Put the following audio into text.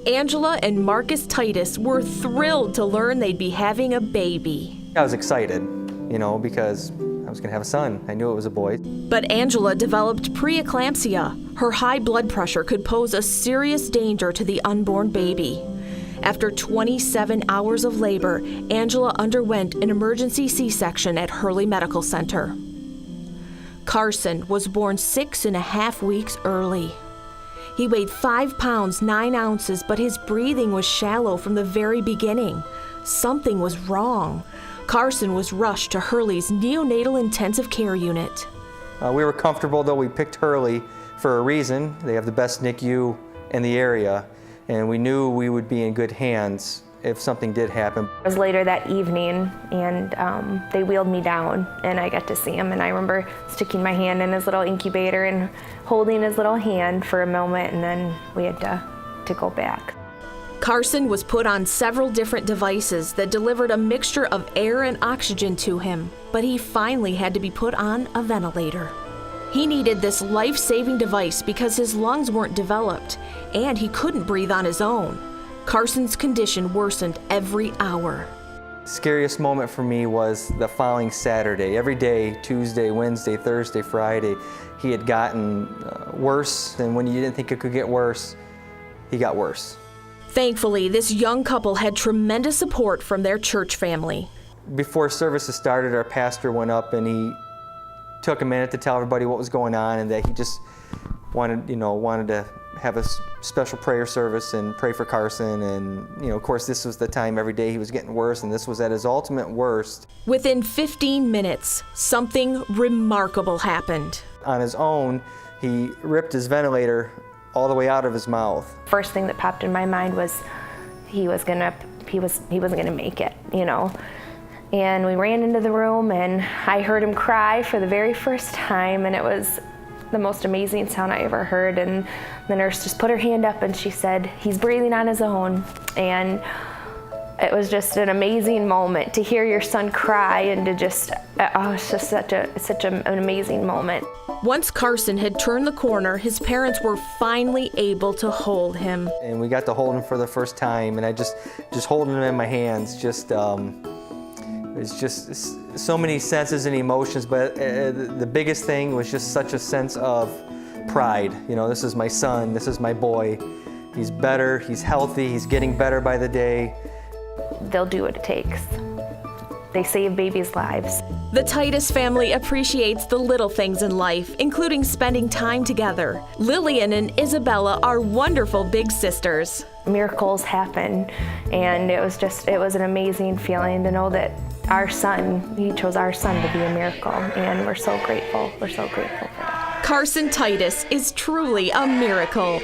Angela and Marcus Titus were thrilled to learn they'd be having a baby. I was excited, because I was going to have a son. I knew it was a boy. But Angela developed preeclampsia. Her high blood pressure could pose a serious danger to the unborn baby. After 27 hours of labor, Angela underwent an emergency C-section at Hurley Medical Center. Carson was born 6.5 weeks early. He weighed 5 pounds, 9 ounces, but his breathing was shallow from the very beginning. Something was wrong. Carson was rushed to Hurley's neonatal intensive care unit. We were comfortable, though. We picked Hurley for a reason. They have the best NICU in the area, and we knew we would be in good hands if something did happen. It was later that evening, and they wheeled me down, and I got to see him. And I remember sticking my hand in his little incubator and holding his little hand for a moment, and then we had to go back. Carson was put on several different devices that delivered a mixture of air and oxygen to him, but he finally had to be put on a ventilator. He needed this life-saving device because his lungs weren't developed, and he couldn't breathe on his own. Carson's condition worsened every hour. Scariest moment for me was the following Saturday. Every day, Tuesday, Wednesday, Thursday, Friday, he had gotten worse, and when you didn't think it could get worse, he got worse. Thankfully, this young couple had tremendous support from their church family. Before services started, our pastor went up and he took a minute to tell everybody what was going on and that he just wanted to have a special prayer service and pray for Carson. And, of course, this was the time every day he was getting worse, and this was at his ultimate worst. Within 15 minutes, something remarkable happened. On his own, he ripped his ventilator all the way out of his mouth. First thing that popped in my mind was he wasn't gonna make it, And we ran into the room, and I heard him cry for the very first time, and it was the most amazing sound I ever heard. And the nurse just put her hand up and she said, "He's breathing on his own." And it was just an amazing moment to hear your son cry, and to just, it's just such an amazing moment. Once Carson had turned the corner, his parents were finally able to hold him. And we got to hold him for the first time, and I just holding him in my hands, it's just so many senses and emotions, but the biggest thing was just such a sense of pride. This is my son, this is my boy. He's better, he's healthy, he's getting better by the day. They'll do what it takes. They save babies' lives. The Titus family appreciates the little things in life, including spending time together. Lillian and Isabella are wonderful big sisters. Miracles happen, and it was an amazing feeling to know that he chose our son to be a miracle, and we're so grateful. We're so grateful for that. Carson Titus is truly a miracle.